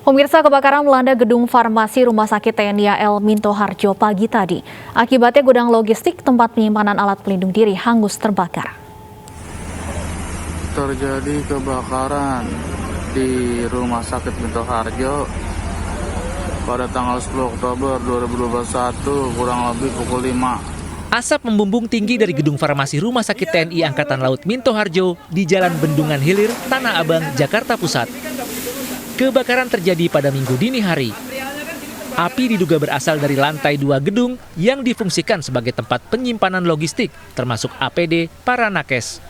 Pemirsa, kebakaran melanda gedung farmasi Rumah Sakit TNI AL Minto Harjo pagi tadi. Akibatnya gudang logistik tempat penyimpanan alat pelindung diri hangus terbakar. Terjadi kebakaran di Rumah Sakit Minto Harjo pada tanggal 10 Oktober 2021 kurang lebih pukul 5. Asap membumbung tinggi dari gedung farmasi Rumah Sakit TNI Angkatan Laut Minto Harjo di Jalan Bendungan Hilir, Tanah Abang, Jakarta Pusat. Kebakaran terjadi pada Minggu dini hari. Api diduga berasal dari lantai 2 gedung yang difungsikan sebagai tempat penyimpanan logistik, termasuk APD para nakes.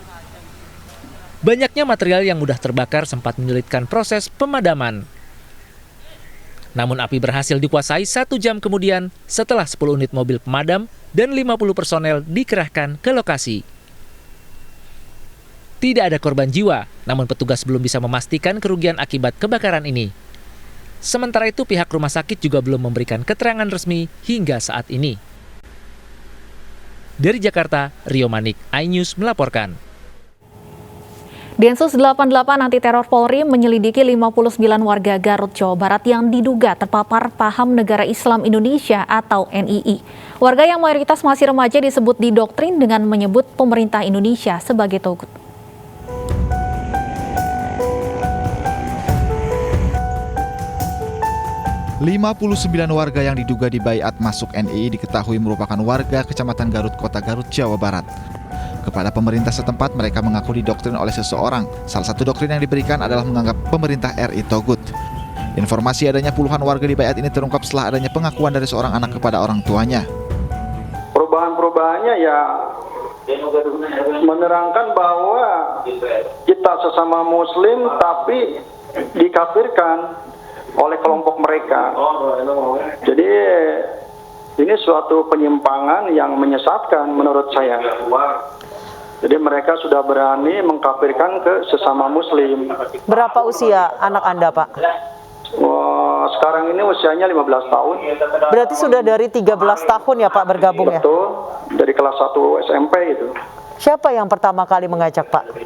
Banyaknya material yang mudah terbakar sempat menyulitkan proses pemadaman. Namun api berhasil dikuasai 1 jam kemudian setelah 10 unit mobil pemadam dan 50 personel dikerahkan ke lokasi. Tidak ada korban jiwa, namun petugas belum bisa memastikan kerugian akibat kebakaran ini. Sementara itu pihak rumah sakit juga belum memberikan keterangan resmi hingga saat ini. Dari Jakarta, Rio Manik, iNews melaporkan. Densus 88 Anti Teror Polri menyelidiki 59 warga Garut, Jawa Barat yang diduga terpapar paham Negara Islam Indonesia atau NII. Warga yang mayoritas masih remaja disebut didoktrin dengan menyebut pemerintah Indonesia sebagai togut. 59 warga yang diduga dibaiat masuk NII diketahui merupakan warga Kecamatan Garut, Kota Garut, Jawa Barat. Kepada pemerintah setempat, mereka mengaku didoktrin oleh seseorang. Salah satu doktrin yang diberikan adalah menganggap pemerintah RI togut. Informasi adanya puluhan warga dibaiat ini terungkap setelah adanya pengakuan dari seorang anak kepada orang tuanya. Perubahan-perubahannya ya menerangkan bahwa kita sesama Muslim tapi dikafirkan oleh kelompok mereka. Jadi ini suatu penyimpangan yang menyesatkan menurut saya. Jadi mereka sudah berani mengkafirkan ke sesama Muslim. Berapa usia anak Anda, Pak? Sekarang ini usianya 15 tahun. Berarti sudah dari 13 tahun ya Pak bergabung ya? Betul, dari kelas 1 SMP itu. Siapa yang pertama kali mengajak Pak?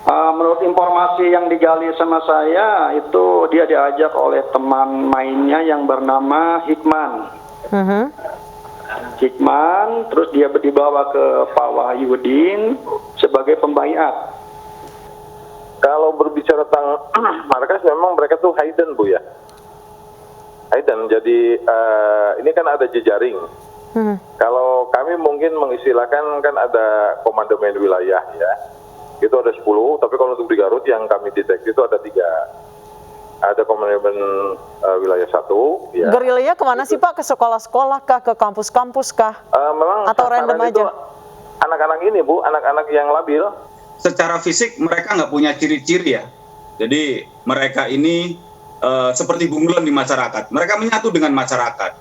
Menurut informasi yang digali sama saya, itu dia diajak oleh teman mainnya yang bernama Hikman. Hikman, terus dia dibawa ke Pak Wahyudin sebagai pembaiat. Kalau berbicara tentang markas, memang mereka tuh hidden, Bu ya. Hidden, jadi ini kan ada jejaring. Kalau kami mungkin mengistilahkan kan ada komandemen wilayah ya. Itu ada 10, tapi kalau untuk di Garut yang kami deteksi itu ada 3. Ada komandemen wilayah 1. Ya. Gerilanya kemana sih Pak? Ke sekolah-sekolah kah? Ke kampus-kampus kah? Memang atau random aja? Anak-anak ini Bu, anak-anak yang labil. Secara fisik mereka nggak punya ciri-ciri ya. Jadi mereka ini seperti bunglon di masyarakat. Mereka menyatu dengan masyarakat.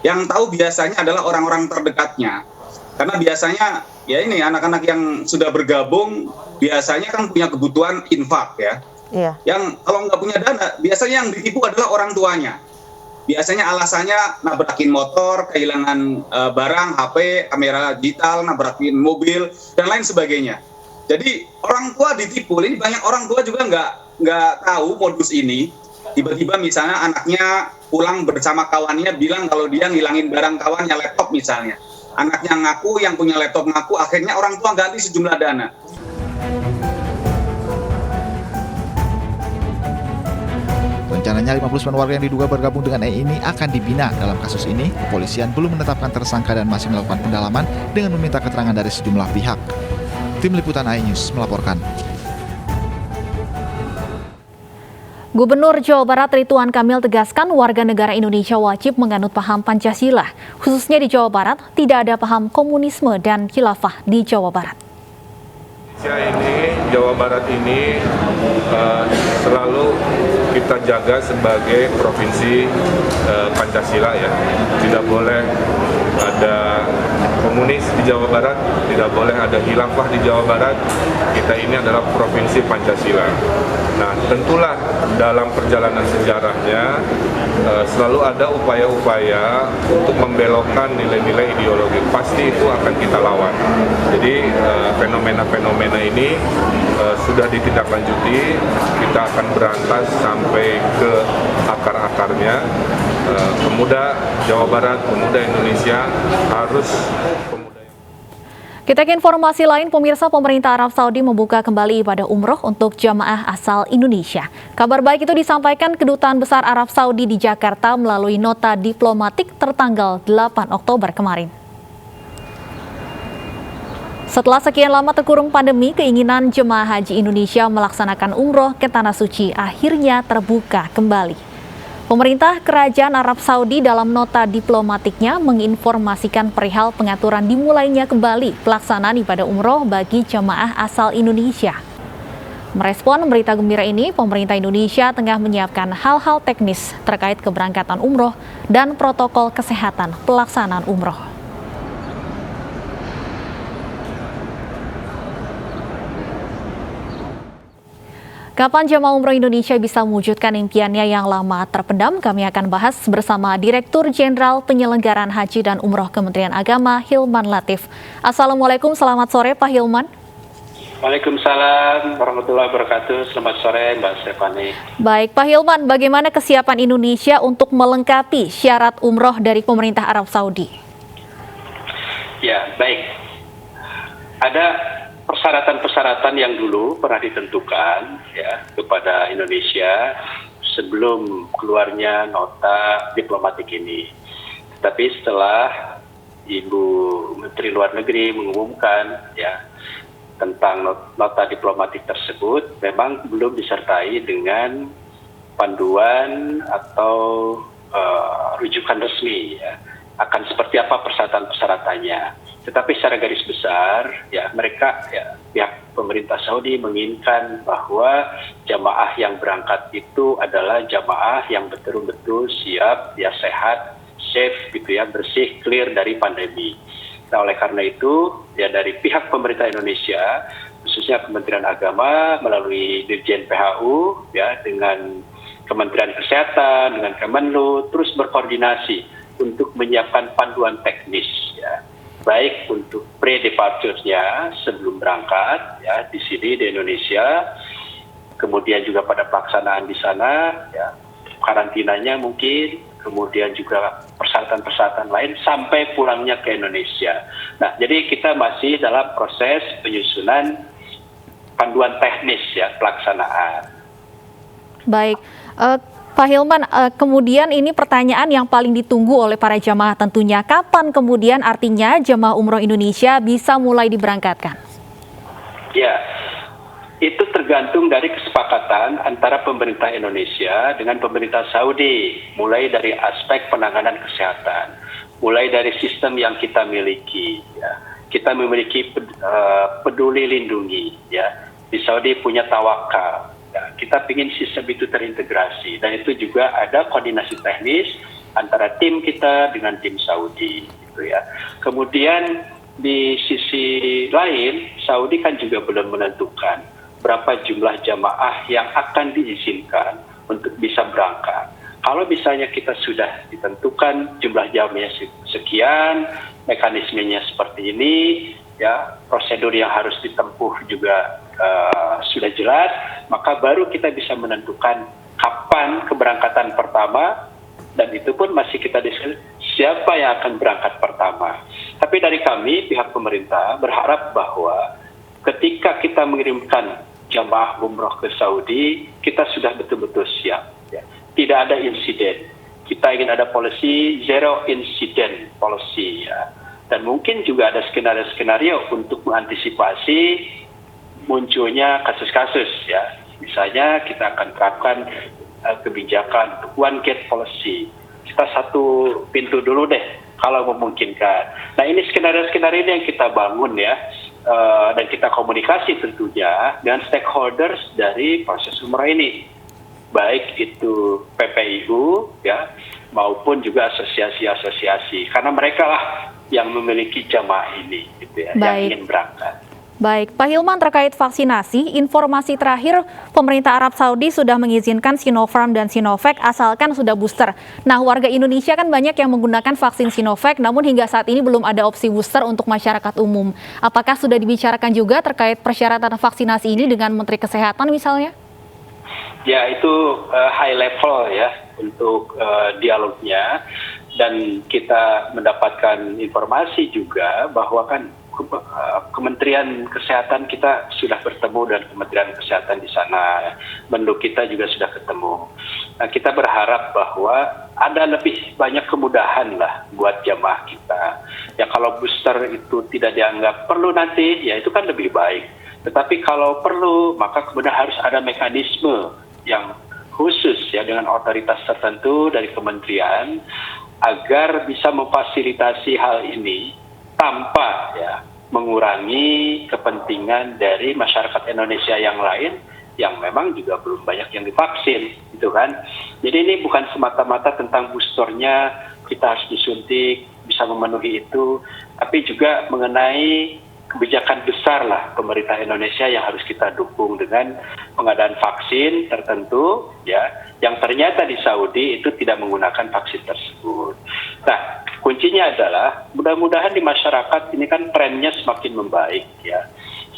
Yang tahu biasanya adalah orang-orang terdekatnya. Karena biasanya ya ini anak-anak yang sudah bergabung biasanya kan punya kebutuhan infak ya. Iya. Yang kalau nggak punya dana, biasanya yang ditipu adalah orang tuanya. Biasanya alasannya nabrakin motor, kehilangan barang, HP, kamera digital, nabrakin mobil dan lain sebagainya. Jadi orang tua ditipu. Ini banyak orang tua juga nggak tahu modus ini. Tiba-tiba misalnya anaknya pulang bersama kawannya bilang kalau dia ngilangin barang kawannya, laptop misalnya. Anaknya ngaku, yang punya laptop ngaku, akhirnya orang tua ganti sejumlah dana. Rencananya 59 warga yang diduga bergabung dengan NII ini akan dibina. Dalam kasus ini, kepolisian belum menetapkan tersangka dan masih melakukan pendalaman dengan meminta keterangan dari sejumlah pihak. Tim Liputan iNews melaporkan. Gubernur Jawa Barat Ridwan Kamil tegaskan warga negara Indonesia wajib menganut paham Pancasila. Khususnya di Jawa Barat, tidak ada paham komunisme dan khilafah di Jawa Barat. Jawa Barat ini selalu kita jaga sebagai provinsi Pancasila ya. Tidak boleh ada komunis di Jawa Barat, tidak boleh ada khilafah di Jawa Barat. Kita ini adalah provinsi Pancasila. Nah, tentulah dalam perjalanan sejarahnya selalu ada upaya-upaya untuk membelokkan nilai-nilai ideologi. Pasti itu akan kita lawan. Jadi fenomena-fenomena ini sudah ditindaklanjuti, kita akan berantas sampai ke akar-akarnya. Pemuda Jawa Barat, pemuda Indonesia harus Kita ke informasi lain, pemirsa, pemerintah Arab Saudi membuka kembali ibadah umroh untuk jamaah asal Indonesia. Kabar baik itu disampaikan Kedutaan Besar Arab Saudi di Jakarta melalui nota diplomatik tertanggal 8 Oktober kemarin. Setelah sekian lama terkurung pandemi, keinginan jemaah haji Indonesia melaksanakan umroh ke Tanah Suci akhirnya terbuka kembali. Pemerintah Kerajaan Arab Saudi dalam nota diplomatiknya menginformasikan perihal pengaturan dimulainya kembali pelaksanaan ibadah umroh bagi jemaah asal Indonesia. Merespon berita gembira ini, pemerintah Indonesia tengah menyiapkan hal-hal teknis terkait keberangkatan umroh dan protokol kesehatan pelaksanaan umroh. Kapan jemaah umroh Indonesia bisa mewujudkan impiannya yang lama terpendam? Kami akan bahas bersama Direktur Jenderal Penyelenggaraan Haji dan Umroh Kementerian Agama, Hilman Latif. Assalamualaikum, selamat sore Pak Hilman. Waalaikumsalam warahmatullahi wabarakatuh. Selamat sore Mbak Stefani. Baik Pak Hilman, bagaimana kesiapan Indonesia untuk melengkapi syarat umroh dari pemerintah Arab Saudi? Ya, baik. Ada persyaratan-persyaratan yang dulu pernah ditentukan ya kepada Indonesia sebelum keluarnya nota diplomatik ini. Tapi setelah Ibu Menteri Luar Negeri mengumumkan ya tentang nota diplomatik tersebut, memang belum disertai dengan panduan atau rujukan resmi ya akan seperti apa persyaratan-persyaratannya. Tetapi secara garis besar, ya mereka, ya pihak pemerintah Saudi menginginkan bahwa jamaah yang berangkat itu adalah jamaah yang betul-betul siap, ya sehat, safe, gitu ya, bersih, clear dari pandemi. Nah, oleh karena itu, ya dari pihak pemerintah Indonesia, khususnya Kementerian Agama melalui Dirjen PHU, ya dengan Kementerian Kesehatan, dengan Kemenlu, terus berkoordinasi untuk menyiapkan panduan teknis, ya. Baik untuk pre-departure-nya sebelum berangkat ya di sini di Indonesia, kemudian juga pada pelaksanaan di sana ya karantinanya mungkin, kemudian juga persyaratan-persyaratan lain sampai pulangnya ke Indonesia. Nah, jadi kita masih dalam proses penyusunan panduan teknis ya pelaksanaan. Baik, Pak Hilman, kemudian ini pertanyaan yang paling ditunggu oleh para jamaah tentunya. Kapan kemudian artinya jamaah umroh Indonesia bisa mulai diberangkatkan? Ya, itu tergantung dari kesepakatan antara pemerintah Indonesia dengan pemerintah Saudi. Mulai dari aspek penanganan kesehatan, mulai dari sistem yang kita miliki. Ya. Kita memiliki peduli lindungi. Ya. Di Saudi punya tawakal. Ya, kita ingin sistem itu terintegrasi dan itu juga ada koordinasi teknis antara tim kita dengan tim Saudi, gitu ya. Kemudian di sisi lain, Saudi kan juga belum menentukan berapa jumlah jamaah yang akan diizinkan untuk bisa berangkat. Kalau misalnya kita sudah ditentukan jumlah jamaahnya sekian, mekanismenya seperti ini, ya prosedur yang harus ditempuh juga sudah jelas, maka baru kita bisa menentukan kapan keberangkatan pertama, dan itu pun masih kita diskusi siapa yang akan berangkat pertama. Tapi dari kami, pihak pemerintah berharap bahwa ketika kita mengirimkan jamaah umroh ke Saudi, kita sudah betul-betul siap. Ya. Tidak ada insiden. Kita ingin ada policy zero incident policy. Ya. Dan mungkin juga ada skenario-skenario untuk mengantisipasi munculnya kasus-kasus ya. Misalnya kita akan terapkan kebijakan one gate policy. Kita satu pintu dulu deh kalau memungkinkan. Nah, ini skenario-skenario yang kita bangun ya, dan kita komunikasi tentunya dengan stakeholders dari proses umrah ini. Baik itu PPIU ya maupun juga asosiasi-asosiasi. Karena mereka lah yang memiliki jamaah ini, gitu ya, yang Baik. ingin berangkat. Baik, Pak Hilman, terkait vaksinasi, informasi terakhir pemerintah Arab Saudi sudah mengizinkan Sinopharm dan Sinovac asalkan sudah booster. Nah, warga Indonesia kan banyak yang menggunakan vaksin Sinovac, namun hingga saat ini belum ada opsi booster untuk masyarakat umum. Apakah sudah dibicarakan juga terkait persyaratan vaksinasi ini dengan Menteri Kesehatan misalnya? Ya, itu high level ya untuk dialognya, dan kita mendapatkan informasi juga bahwa kan Kementerian Kesehatan kita sudah bertemu dan Kementerian Kesehatan di sana, Menlu kita juga sudah ketemu. Nah, kita berharap bahwa ada lebih banyak kemudahan lah buat jamaah kita. Ya, kalau booster itu tidak dianggap perlu nanti, ya itu kan lebih baik. Tetapi kalau perlu, maka kemudian harus ada mekanisme yang khusus ya dengan otoritas tertentu dari kementerian agar bisa memfasilitasi hal ini tanpa ya mengurangi kepentingan dari masyarakat Indonesia yang lain yang memang juga belum banyak yang divaksin, gitu kan. Jadi ini bukan semata-mata tentang boosternya kita harus disuntik, bisa memenuhi itu, tapi juga mengenai kebijakan besar lah pemerintah Indonesia yang harus kita dukung dengan pengadaan vaksin tertentu ya, yang ternyata di Saudi itu tidak menggunakan vaksin tersebut. Nah, kuncinya adalah mudah-mudahan di masyarakat ini kan trennya semakin membaik ya,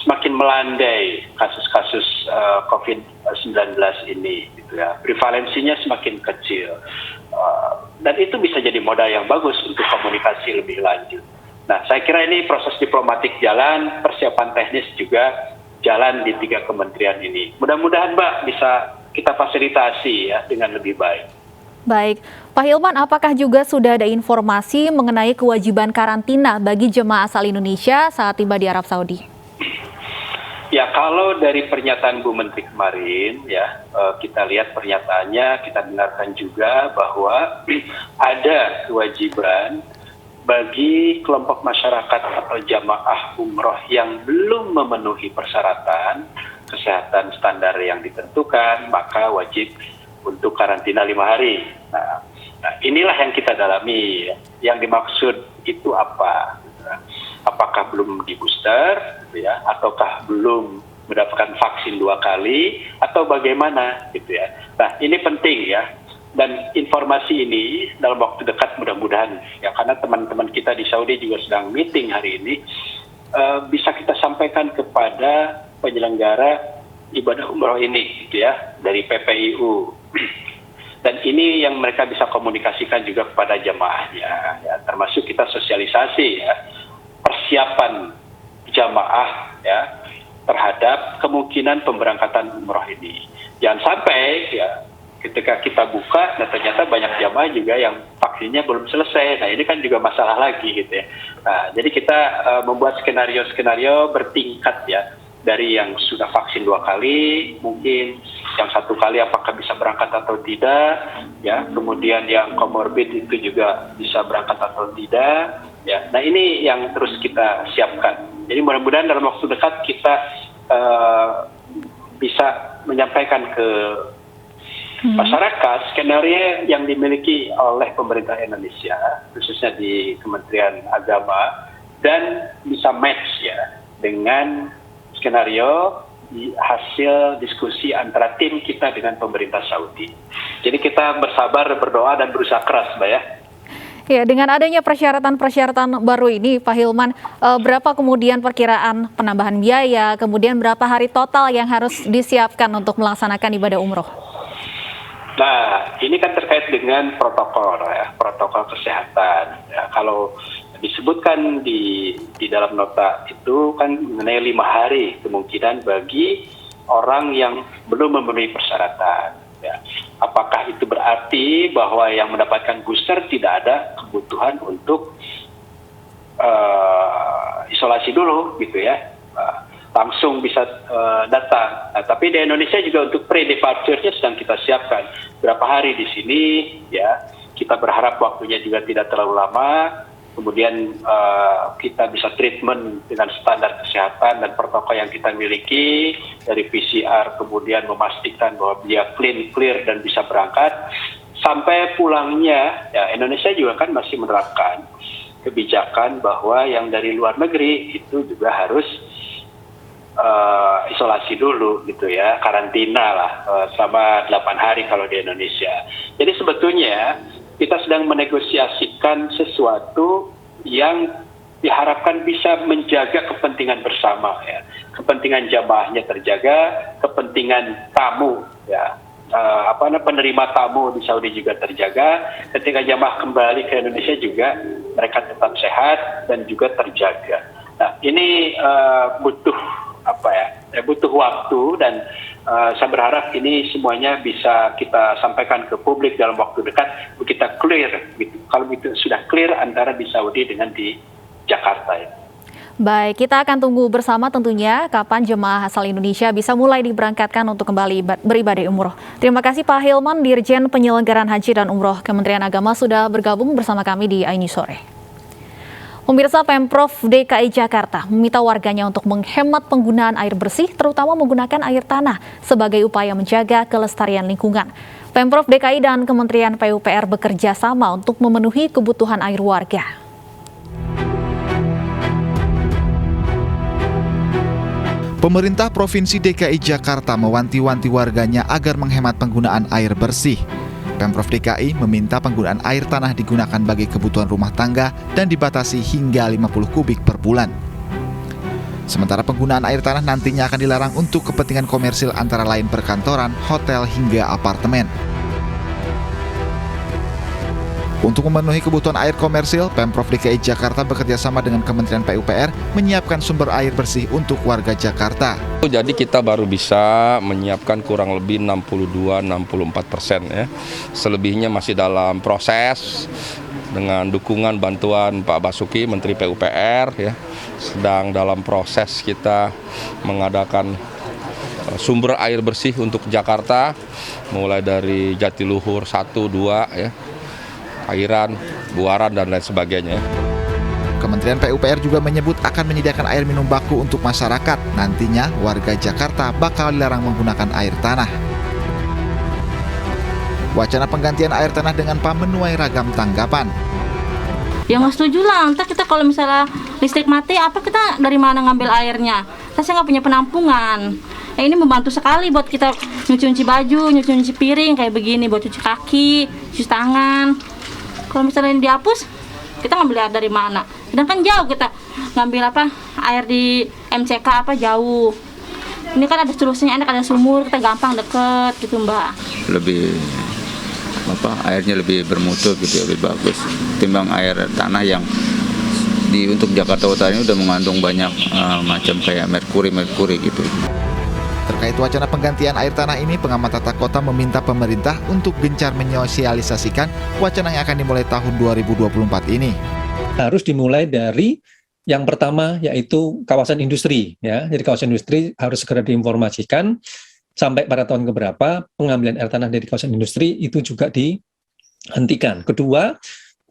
semakin melandai kasus-kasus COVID-19 ini gitu ya, prevalensinya semakin kecil, dan itu bisa jadi modal yang bagus untuk komunikasi lebih lanjut. Nah, saya kira ini proses diplomatik jalan, persiapan teknis juga jalan di 3 kementerian ini. Mudah-mudahan Mbak bisa kita fasilitasi ya dengan lebih baik. Baik, Pak Hilman, apakah juga sudah ada informasi mengenai kewajiban karantina bagi jemaah asal Indonesia saat tiba di Arab Saudi? Ya, kalau dari pernyataan Bu Menteri kemarin ya, kita lihat pernyataannya, kita dengarkan juga bahwa ada kewajiban bagi kelompok masyarakat atau jamaah umroh yang belum memenuhi persyaratan kesehatan standar yang ditentukan, maka wajib untuk karantina 5 hari. Nah, inilah yang kita dalami. Yang dimaksud itu apa? Apakah belum di booster, ya, ataukah belum mendapatkan vaksin 2 kali, atau bagaimana, gitu ya. Nah, ini penting ya. Dan informasi ini dalam waktu dekat mudah-mudahan ya, karena teman-teman kita di Saudi juga sedang meeting hari ini, bisa kita sampaikan kepada penyelenggara ibadah umroh ini gitu ya, dari PPIU. Dan ini yang mereka bisa komunikasikan juga kepada jamaahnya ya, termasuk kita sosialisasi ya persiapan jamaah ya terhadap kemungkinan pemberangkatan umroh ini. Jangan sampai ya ketika kita buka, nah ternyata banyak jamaah juga yang vaksinnya belum selesai. Nah, ini kan juga masalah lagi gitu ya. Nah, jadi kita membuat skenario-skenario bertingkat ya, dari yang sudah vaksin 2 kali, mungkin yang 1 kali apakah bisa berangkat atau tidak, ya. Kemudian yang komorbid itu juga bisa berangkat atau tidak, ya. Nah, ini yang terus kita siapkan. Jadi mudah-mudahan dalam waktu dekat kita bisa menyampaikan ke masyarakat skenario yang dimiliki oleh pemerintah Indonesia, khususnya di Kementerian Agama, dan bisa match ya dengan skenario hasil diskusi antara tim kita dengan pemerintah Saudi. Jadi kita bersabar, berdoa, dan berusaha keras, Mbak ya. Ya, dengan adanya persyaratan-persyaratan baru ini, Pak Hilman, berapa kemudian perkiraan penambahan biaya, kemudian berapa hari total yang harus disiapkan untuk melaksanakan ibadah umroh? Nah, ini kan terkait dengan protokol ya, protokol kesehatan. Ya, kalau disebutkan di dalam nota itu kan mengenai 5 hari kemungkinan bagi orang yang belum memenuhi persyaratan. Ya. Apakah itu berarti bahwa yang mendapatkan booster tidak ada kebutuhan untuk isolasi dulu, gitu ya? Langsung bisa datang. Nah, tapi di Indonesia juga untuk pre-departure-nya sedang kita siapkan. Berapa hari di sini, ya. Kita berharap waktunya juga tidak terlalu lama. Kemudian kita bisa treatment dengan standar kesehatan dan protokol yang kita miliki dari PCR, kemudian memastikan bahwa dia clear dan bisa berangkat. Sampai pulangnya, ya Indonesia juga kan masih menerapkan kebijakan bahwa yang dari luar negeri itu juga harus isolasi dulu gitu ya, karantina lah selama 8 hari kalau di Indonesia. Jadi sebetulnya kita sedang menegosiasikan sesuatu yang diharapkan bisa menjaga kepentingan bersama ya, kepentingan jamaahnya terjaga, kepentingan tamu ya, penerima tamu di Saudi juga terjaga, ketika jamaah kembali ke Indonesia juga mereka tetap sehat dan juga terjaga. Nah ini butuh waktu dan saya berharap ini semuanya bisa kita sampaikan ke publik dalam waktu dekat, kita clear gitu. Kalau itu sudah clear antara di Saudi dengan di Jakarta ya. Baik, kita akan tunggu bersama tentunya kapan jemaah asal Indonesia bisa mulai diberangkatkan untuk kembali beribadah umroh. Terima kasih Pak Hilman, Dirjen Penyelenggaraan Haji dan Umroh Kementerian Agama sudah bergabung bersama kami di iNews Sore. Pemirsa, Pemprov DKI Jakarta meminta warganya untuk menghemat penggunaan air bersih, terutama menggunakan air tanah sebagai upaya menjaga kelestarian lingkungan. Pemprov DKI dan Kementerian PUPR bekerja sama untuk memenuhi kebutuhan air warga. Pemerintah Provinsi DKI Jakarta mewanti-wanti warganya agar menghemat penggunaan air bersih. Pemprov DKI meminta penggunaan air tanah digunakan bagi kebutuhan rumah tangga dan dibatasi hingga 50 kubik per bulan. Sementara penggunaan air tanah nantinya akan dilarang untuk kepentingan komersil antara lain perkantoran, hotel, hingga apartemen. Untuk memenuhi kebutuhan air komersil, Pemprov DKI Jakarta bekerjasama dengan Kementerian PUPR menyiapkan sumber air bersih untuk warga Jakarta. Jadi kita baru bisa menyiapkan kurang lebih 62-64% ya. Selebihnya masih dalam proses dengan dukungan bantuan Pak Basuki, Menteri PUPR ya. Sedang dalam proses kita mengadakan sumber air bersih untuk Jakarta, mulai dari Jatiluhur 1, 2 ya. Airan, Buaran, dan lain sebagainya. Kementerian PUPR juga menyebut akan menyediakan air minum baku untuk masyarakat. Nantinya warga Jakarta bakal dilarang menggunakan air tanah. Wacana penggantian air tanah dengan PAM menuai ragam tanggapan. Ya nggak setuju lah, ntar kita kalau misalnya listrik mati, kita dari mana ngambil airnya? Saya nggak punya penampungan. Ini membantu sekali buat kita nyuci baju, nyuci piring kayak begini, buat cuci kaki, cuci tangan. Kalau misalnya ini dihapus, kita ngambil air dari mana? Sedangkan jauh kita ngambil air di MCK jauh. Ini kan ada solusinya, enak, ada sumur, kita gampang deket gitu Mbak. Lebih airnya lebih bermutu gitu, lebih bagus timbang air tanah yang untuk Jakarta Utara ini udah mengandung banyak macam kayak merkuri gitu. Terkait wacana penggantian air tanah ini, pengamat tata kota meminta pemerintah untuk gencar menyosialisasikan wacana yang akan dimulai tahun 2024 ini. Harus dimulai dari yang pertama, yaitu kawasan industri ya. Jadi kawasan industri harus segera diinformasikan sampai pada tahun keberapa pengambilan air tanah dari kawasan industri itu juga dihentikan. Kedua,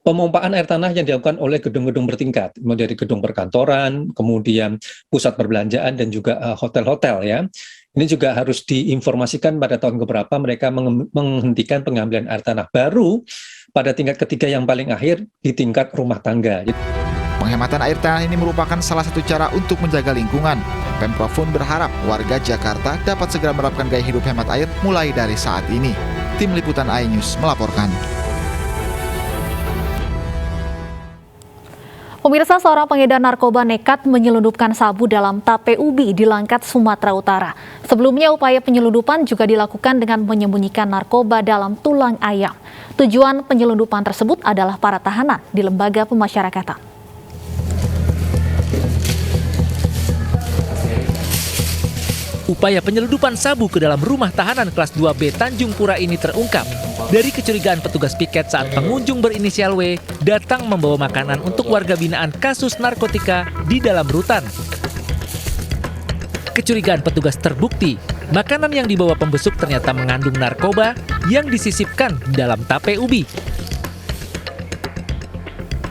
pemompaan air tanah yang dilakukan oleh gedung-gedung bertingkat, mulai dari gedung perkantoran, kemudian pusat perbelanjaan, dan juga hotel-hotel ya. Ini juga harus diinformasikan pada tahun keberapa mereka menghentikan pengambilan air tanah. Baru pada tingkat ketiga yang paling akhir di tingkat rumah tangga. Penghematan air tanah ini merupakan salah satu cara untuk menjaga lingkungan. Pemprov pun berharap warga Jakarta dapat segera menerapkan gaya hidup hemat air mulai dari saat ini. Tim Liputan iNews melaporkan. Pemirsa, seorang pengedar narkoba nekat menyelundupkan sabu dalam tape ubi di Langkat, Sumatera Utara. Sebelumnya upaya penyelundupan juga dilakukan dengan menyembunyikan narkoba dalam tulang ayam. Tujuan penyelundupan tersebut adalah para tahanan di lembaga pemasyarakatan. Upaya penyelundupan sabu ke dalam rumah tahanan kelas 2B Tanjung Pura ini terungkap dari kecurigaan petugas piket saat pengunjung berinisial W datang membawa makanan untuk warga binaan kasus narkotika di dalam rutan. Kecurigaan petugas terbukti. Makanan yang dibawa pembesuk ternyata mengandung narkoba yang disisipkan dalam tape ubi.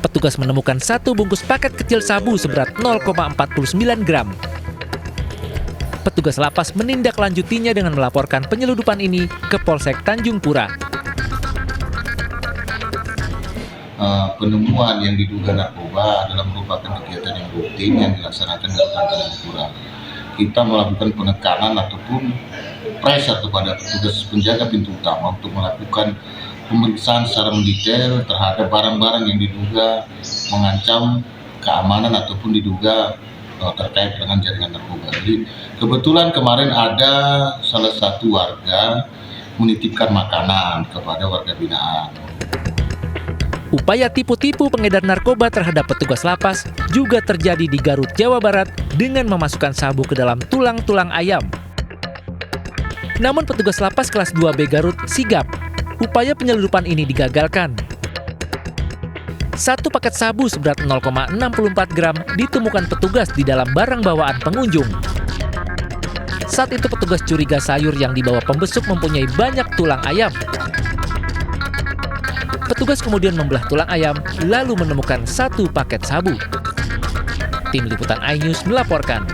Petugas menemukan satu bungkus paket kecil sabu seberat 0,49 gram. Petugas lapas menindaklanjutinya dengan melaporkan penyelundupan ini ke Polsek Tanjung Pura. penemuan yang diduga narkoba adalah merupakan kegiatan yang rutin yang dilaksanakan di Tanjung Pura. Kita melakukan penekanan ataupun pressure kepada petugas penjaga pintu utama untuk melakukan pemeriksaan secara mendetail terhadap barang-barang yang diduga mengancam keamanan ataupun diduga terkait dengan jaringan narkoba. Jadi kebetulan kemarin ada salah satu warga menitipkan makanan kepada warga binaan. Upaya tipu-tipu pengedar narkoba terhadap petugas lapas juga terjadi di Garut, Jawa Barat dengan memasukkan sabu ke dalam tulang-tulang ayam. Namun petugas lapas kelas 2B Garut sigap. Upaya penyelundupan ini digagalkan. Satu paket sabu seberat 0,64 gram ditemukan petugas di dalam barang bawaan pengunjung. Saat itu petugas curiga sayur yang dibawa pembesuk mempunyai banyak tulang ayam. Petugas kemudian membelah tulang ayam lalu menemukan satu paket sabu. Tim Liputan iNews melaporkan.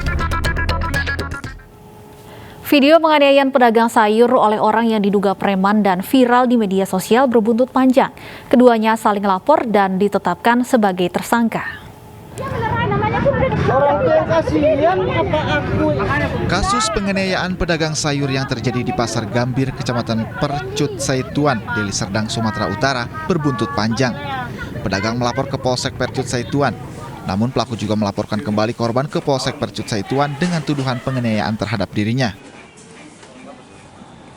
Video penganiayaan pedagang sayur oleh orang yang diduga preman dan viral di media sosial berbuntut panjang. Keduanya saling lapor dan ditetapkan sebagai tersangka. Kasus penganiayaan pedagang sayur yang terjadi di Pasar Gambir, Kecamatan Percut Saituan, Deli Serdang, Sumatera Utara berbuntut panjang. Pedagang melapor ke Polsek Percut Saituan. Namun pelaku juga melaporkan kembali korban ke Polsek Percut Saituan dengan tuduhan penganiayaan terhadap dirinya.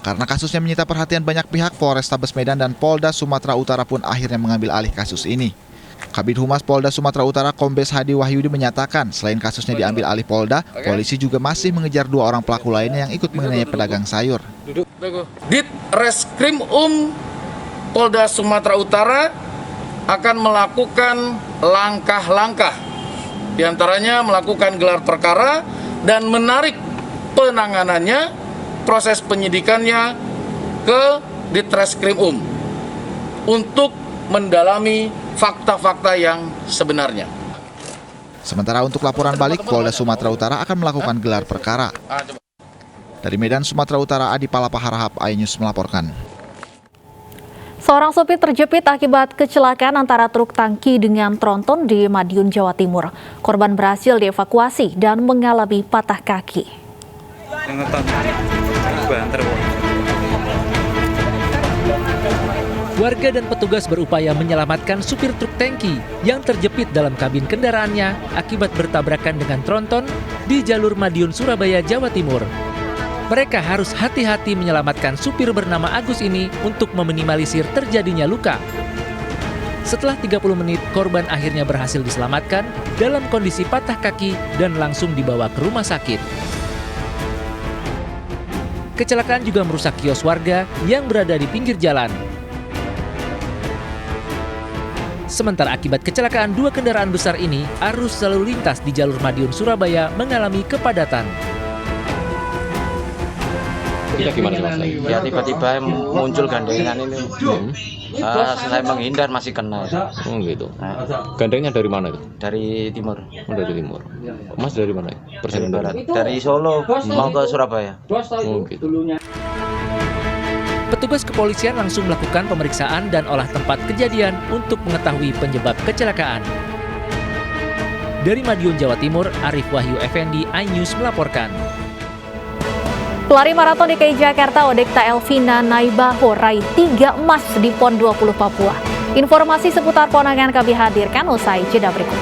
Karena kasusnya menyita perhatian banyak pihak, Polrestabes Medan dan Polda Sumatera Utara pun akhirnya mengambil alih kasus ini. Kabid Humas Polda Sumatera Utara Kombes Hadi Wahyudi menyatakan, selain kasusnya diambil alih Polda, polisi juga masih mengejar 2 orang pelaku lainnya yang ikut menganiaya pedagang sayur. Ditreskrim Polda Sumatera Utara akan melakukan langkah-langkah, diantaranya melakukan gelar perkara dan menarik penanganannya, proses penyidikannya ke Ditreskrim untuk mendalami fakta-fakta yang sebenarnya. Sementara untuk laporan balik, Polda Sumatera Utara akan melakukan gelar perkara. Dari Medan, Sumatera Utara, Adi Palapa Harahap, iNews melaporkan. Seorang sopir terjepit akibat kecelakaan antara truk tangki dengan tronton di Madiun, Jawa Timur. Korban berhasil dievakuasi dan mengalami patah kaki. Warga dan petugas berupaya menyelamatkan supir truk tangki yang terjepit dalam kabin kendaraannya akibat bertabrakan dengan tronton di jalur Madiun, Surabaya, Jawa Timur. Mereka harus hati-hati menyelamatkan supir bernama Agus ini untuk meminimalisir terjadinya luka. Setelah 30 menit, korban akhirnya berhasil diselamatkan dalam kondisi patah kaki dan langsung dibawa ke rumah sakit. Kecelakaan juga merusak kios warga yang berada di pinggir jalan. Sementara akibat kecelakaan 2 kendaraan besar ini, arus lalu lintas di jalur Madiun, Surabaya mengalami kepadatan. Ya gimana Mas? Ya tiba-tiba muncul gandengan ini. Saya menghindar masih kena. Oh gitu. Gandengnya dari mana itu? Dari timur. Oh, dari timur. Mas dari mana? Dari barat. Dari Solo mau ke Surabaya. Oh gitu. Petugas kepolisian langsung melakukan pemeriksaan dan olah tempat kejadian untuk mengetahui penyebab kecelakaan. Dari Madiun, Jawa Timur, Arif Wahyu Effendi, iNews melaporkan. Pelari maraton DKI Jakarta Odekta Elvina Naibaho raih 3 emas di PON 20 Papua. Informasi seputar PON akan kami hadirkan usai jeda berikut.